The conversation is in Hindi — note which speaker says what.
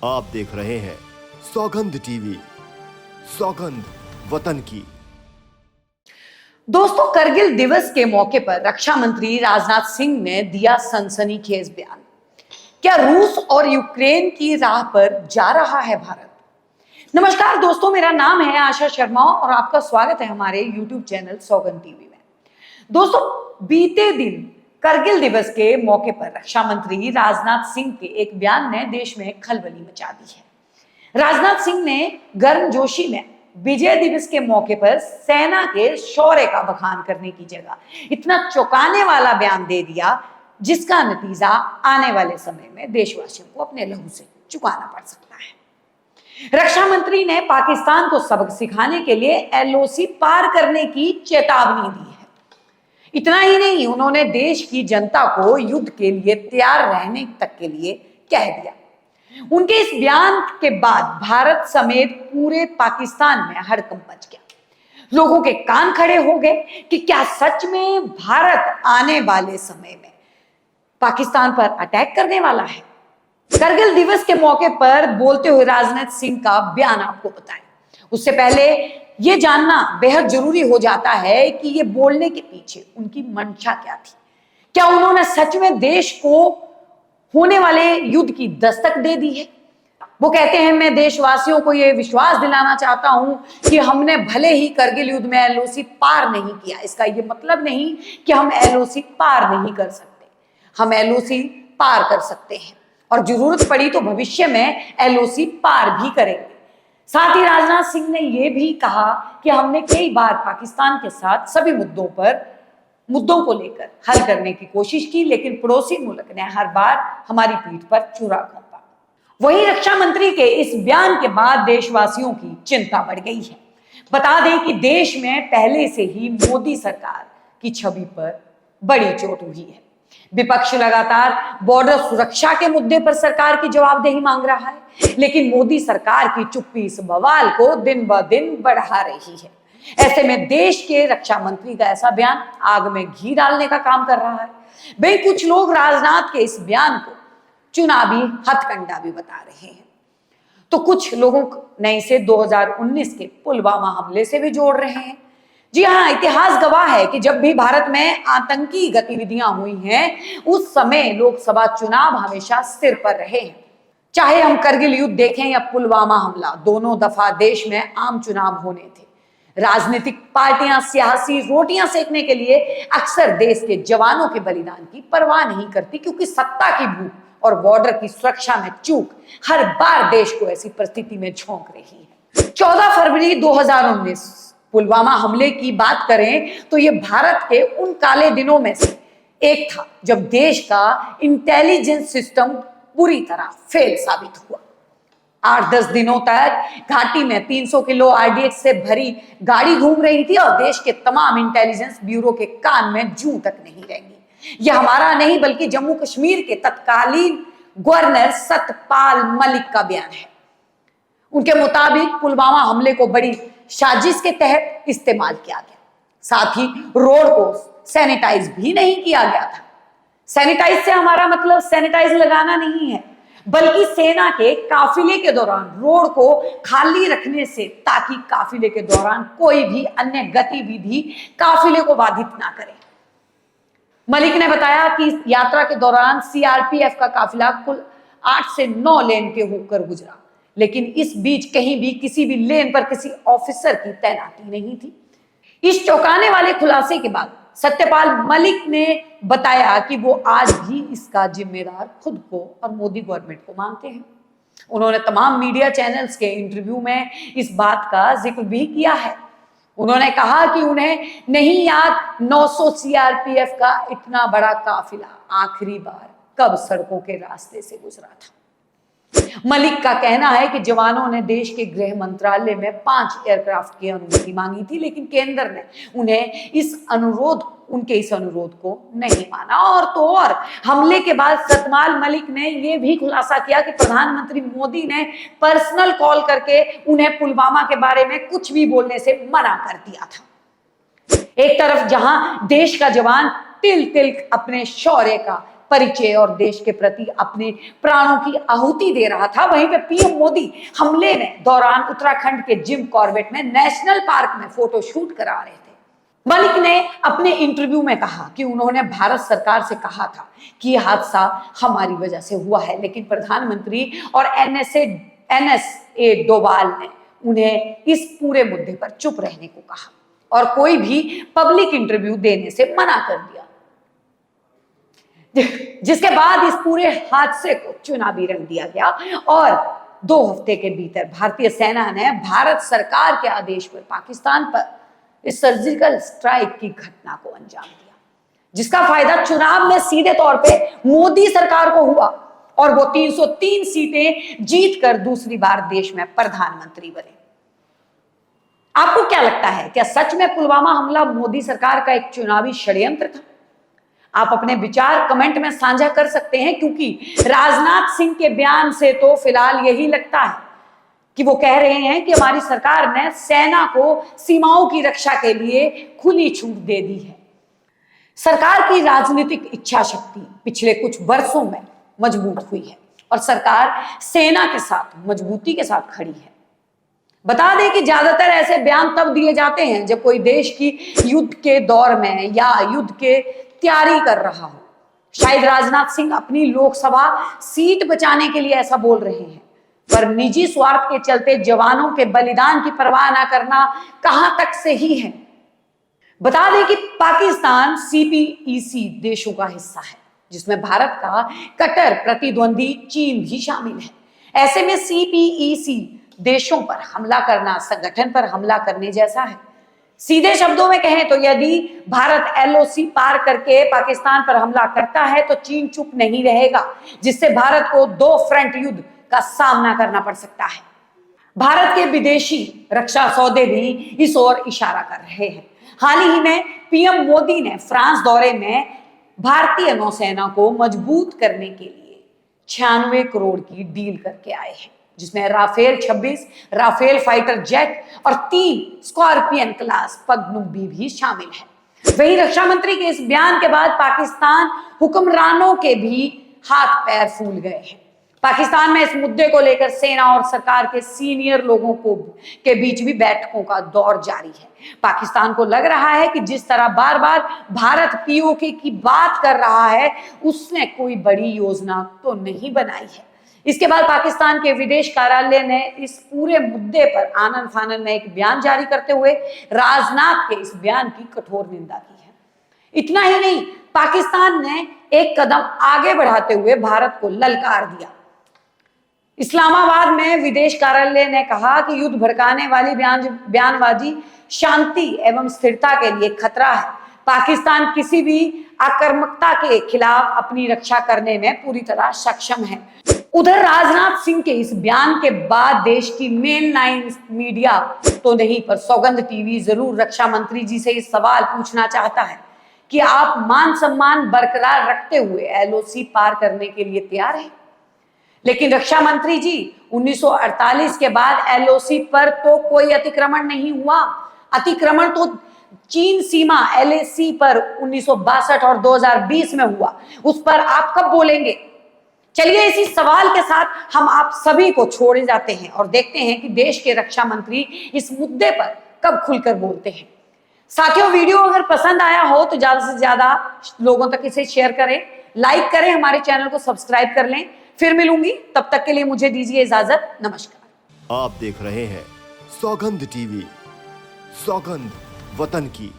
Speaker 1: आप देख रहे हैं सौगंध टीवी, सौगंध वतन की।
Speaker 2: दोस्तों, करगिल दिवस के मौके पर रक्षा मंत्री राजनाथ सिंह ने दिया सनसनीखेज बयान। क्या रूस और यूक्रेन की राह पर जा रहा है भारत? नमस्कार दोस्तों, मेरा नाम है आशा शर्मा और आपका स्वागत है हमारे YouTube चैनल सौगंध टीवी में। दोस्तों, बीते दिन करगिल दिवस के मौके पर रक्षा मंत्री राजनाथ सिंह के एक बयान ने देश में खलबली मचा दी है। राजनाथ सिंह ने गर्मजोशी में विजय दिवस के मौके पर सेना के शौर्य का बखान करने की जगह इतना चौंकाने वाला बयान दे दिया, जिसका नतीजा आने वाले समय में देशवासियों को अपने लहू से चुकाना पड़ सकता है। रक्षा मंत्री ने पाकिस्तान को सबक सिखाने के लिए LOC पार करने की चेतावनी दी है। इतना ही नहीं, उन्होंने देश की जनता को युद्ध के लिए तैयार रहने तक के लिए कह दिया। उनके इस बयान के बाद भारत समेत पूरे पाकिस्तान में हड़कंप मच गया। लोगों के कान खड़े हो गए कि क्या सच में भारत आने वाले समय में पाकिस्तान पर अटैक करने वाला है। करगिल दिवस के मौके पर बोलते हुए राजनाथ सिंह का बयान आपको बताएं, उससे पहले यह जानना बेहद जरूरी हो जाता है कि ये बोलने के पीछे उनकी मंशा क्या थी। क्या उन्होंने सच में देश को होने वाले युद्ध की दस्तक दे दी है? वो कहते हैं, मैं देशवासियों को यह विश्वास दिलाना चाहता हूं कि हमने भले ही करगिल युद्ध में LOC पार नहीं किया, इसका यह मतलब नहीं कि हम LOC पार नहीं कर सकते। हम LOC पार कर सकते हैं और जरूरत पड़ी तो भविष्य में LOC पार भी करेंगे। साथ ही राजनाथ सिंह ने यह भी कहा कि हमने कई बार पाकिस्तान के साथ सभी मुद्दों को लेकर हल करने की कोशिश की, लेकिन पड़ोसी मुल्क ने हर बार हमारी पीठ पर छुरा घोंपा। वहीं रक्षा मंत्री के इस बयान के बाद देशवासियों की चिंता बढ़ गई है। बता दें कि देश में पहले से ही मोदी सरकार की छवि पर बड़ी चोट हुई है। विपक्ष लगातार बॉर्डर सुरक्षा के मुद्दे पर सरकार की जवाबदेही मांग रहा है, लेकिन मोदी सरकार की चुप्पी इस बवाल को दिन ब दिन बढ़ा रही है। ऐसे में देश के रक्षा मंत्री का ऐसा बयान आग में घी डालने का काम कर रहा है। भाई, कुछ लोग राजनाथ के इस बयान को चुनावी हथकंडा भी बता रहे हैं, तो कुछ लोगों ने इसे 2019 के पुलवामा हमले से भी जोड़ रहे हैं। जी हाँ, इतिहास गवाह है कि जब भी भारत में आतंकी गतिविधियां हुई हैं, उस समय लोकसभा चुनाव हमेशा सिर पर रहे हैं। चाहे हम करगिल युद्ध देखें या पुलवामा हमला, दोनों दफा देश में आम चुनाव होने थे। राजनीतिक पार्टियां सियासी रोटियां सेकने के लिए अक्सर देश के जवानों के बलिदान की परवाह नहीं करती, क्योंकि सत्ता की भूख और बॉर्डर की सुरक्षा में चूक हर बार देश को ऐसी परिस्थिति में झोंक रही है। 14 फरवरी 2019 पुलवामा हमले की बात करें तो यह भारत के उन काले दिनों में से एक था जब देश का इंटेलिजेंस सिस्टम पूरी तरह फेल साबित हुआ। 8-10 दिनों तक घाटी में 300 किलो RDX से भरी गाड़ी घूम रही थी और देश के तमाम इंटेलिजेंस ब्यूरो के कान में जूं तक नहीं रहेंगी। यह हमारा नहीं बल्कि जम्मू कश्मीर के तत्कालीन गवर्नर सतपाल मलिक का बयान है। उनके मुताबिक पुलवामा हमले को बड़ी साजिश के तहत इस्तेमाल किया गया। साथ ही रोड को सैनिटाइज भी नहीं किया गया था। सैनिटाइज से हमारा मतलब सैनिटाइज लगाना नहीं है, बल्कि सेना के काफिले के दौरान रोड को खाली रखने से, ताकि काफिले के दौरान कोई भी अन्य गतिविधि काफिले को बाधित ना करे। मलिक ने बताया कि इस यात्रा के दौरान CRPF का काफिला कुल 8 से 9 लेन के होकर गुजरा, लेकिन इस बीच कहीं भी किसी भी लेन पर किसी ऑफिसर की तैनाती नहीं थी। इस चौंकाने वाले खुलासे के बाद सत्यपाल मलिक ने बताया कि वो आज भी इसका जिम्मेदार खुद को और मोदी गवर्नमेंट को मानते हैं। उन्होंने तमाम मीडिया चैनल्स के इंटरव्यू में इस बात का जिक्र भी किया है। उन्होंने कहा कि उन्हें नहीं याद 900 CRPF का इतना बड़ा काफिला आखिरी बार कब सड़कों के रास्ते से गुजरा था। मलिक का कहना है कि जवानों ने देश के गृह मंत्रालय में 5 एयरक्राफ्ट की अनुमति मांगी थी, लेकिन केंद्र ने उनके इस अनुरोध को नहीं माना। और तो और हमले के बाद सतपाल मलिक ने यह भी खुलासा किया कि प्रधानमंत्री मोदी ने पर्सनल कॉल करके उन्हें पुलवामा के बारे में कुछ भी बोलने से मना कर दिया था। एक तरफ जहां देश का जवान तिल तिल अपने शौर्य का परिचय और देश के प्रति अपने प्राणों की आहुति दे रहा था, वहीं पे पीएम मोदी हमले में दौरान उत्तराखंड के जिम कॉर्बेट में नेशनल पार्क में फोटो शूट करा रहे थे। मलिक ने अपने इंटरव्यू में कहा कि उन्होंने भारत सरकार से कहा था कि यह हादसा हमारी वजह से हुआ है, लेकिन प्रधानमंत्री और एनएसए डोभाल ने उन्हें इस पूरे मुद्दे पर चुप रहने को कहा और कोई भी पब्लिक इंटरव्यू देने से मना कर दिया, जिसके बाद इस पूरे हादसे को चुनावी रंग दिया गया और 2 हफ्ते के भीतर भारतीय सेना ने भारत सरकार के आदेश पर पाकिस्तान पर इस सर्जिकल स्ट्राइक की घटना को अंजाम दिया, जिसका फायदा चुनाव में सीधे तौर पे मोदी सरकार को हुआ और वो 303 सीटें जीतकर दूसरी बार देश में प्रधानमंत्री बने। आपको क्या लगता है, क्या सच में पुलवामा हमला मोदी सरकार का एक चुनावी षड्यंत्र था? आप अपने विचार कमेंट में साझा कर सकते हैं, क्योंकि राजनाथ सिंह के बयान से तो फिलहाल यही लगता है कि वो कह रहे हैं कि हमारी सरकार ने सेना को सीमाओं की रक्षा के लिए खुली छूट दे दी है। सरकार की राजनीतिक इच्छा शक्ति पिछले कुछ वर्षों में मजबूत हुई है और सरकार सेना के साथ मजबूती के साथ खड़ी है। बता दें कि ज्यादातर ऐसे बयान तब दिए जाते हैं जब कोई देश की युद्ध के दौर में या युद्ध के तैयारी कर रहा हो। शायद राजनाथ सिंह अपनी लोकसभा सीट बचाने के लिए ऐसा बोल रहे हैं, पर निजी स्वार्थ के चलते जवानों के बलिदान की परवाह ना करना कहां तक सही है। बता दें कि पाकिस्तान सीपीईसी देशों का हिस्सा है, जिसमें भारत का कट्टर प्रतिद्वंदी चीन भी शामिल है। ऐसे में सीपीईसी देशों पर हमला करना संगठन पर हमला करने जैसा है। सीधे शब्दों में कहें तो यदि भारत एलओसी पार करके पाकिस्तान पर हमला करता है तो चीन चुप नहीं रहेगा, जिससे भारत को 2 फ्रंट युद्ध का सामना करना पड़ सकता है। भारत के विदेशी रक्षा सौदे भी इस ओर इशारा कर रहे हैं। हाल ही में पीएम मोदी ने फ्रांस दौरे में भारतीय नौसेना को मजबूत करने के लिए 96 करोड़ की डील करके आए हैं, जिसमें राफेल 26 राफेल फाइटर जेट और 3 स्कॉर्पियन क्लास पगडंबी भी शामिल है। वहीं रक्षा मंत्री के इस बयान के बाद पाकिस्तान हुक्मरानों के भी हाथ पैर फूल गए हैं। पाकिस्तान में इस मुद्दे को लेकर सेना और सरकार के सीनियर लोगों के बीच भी बैठकों का दौर जारी है। पाकिस्तान को लग रहा है कि जिस तरह बार बार भारत पीओके की बात कर रहा है, उसने कोई बड़ी योजना तो नहीं बनाई है। इसके बाद पाकिस्तान के विदेश कार्यालय ने इस पूरे मुद्दे पर आनन फानन में एक बयान जारी करते हुए राजनाथ के इस बयान की कठोर निंदा की है। इतना ही नहीं, पाकिस्तान ने एक कदम आगे बढ़ाते हुए भारत को ललकार दिया। इस्लामाबाद में विदेश कार्यालय ने कहा कि युद्ध भड़काने वाली बयानबाजी शांति एवं स्थिरता के लिए खतरा है। पाकिस्तान किसी भी आक्रामकता के खिलाफ अपनी रक्षा करने में पूरी तरह सक्षम है। उधर राजनाथ सिंह के इस बयान के बाद देश की मेन लाइन मीडिया तो नहीं, पर सौगंध टीवी जरूर रक्षा मंत्री जी से इस सवाल पूछना चाहता है कि आप मान सम्मान बरकरार रखते हुए एलओसी पार करने के लिए तैयार हैं। लेकिन रक्षा मंत्री जी, 1948 के बाद एलओसी पर तो कोई अतिक्रमण नहीं हुआ। अतिक्रमण तो चीन सीमा एलएसी पर 1962 और 2020 में हुआ, उस पर आप कब बोलेंगे? चलिए इसी सवाल के साथ हम आप सभी को छोड़े जाते हैं और देखते हैं कि देश के रक्षा मंत्री इस मुद्दे पर कब खुलकर बोलते हैं। साथियों, वीडियो अगर पसंद आया हो तो ज्यादा से ज्यादा लोगों तक इसे शेयर करें, लाइक करें, हमारे चैनल को सब्सक्राइब कर लें। फिर मिलूंगी, तब तक के लिए मुझे दीजिए इजाजत। नमस्कार।
Speaker 1: आप देख रहे हैं सौगंध टीवी, सौगंध वतन की।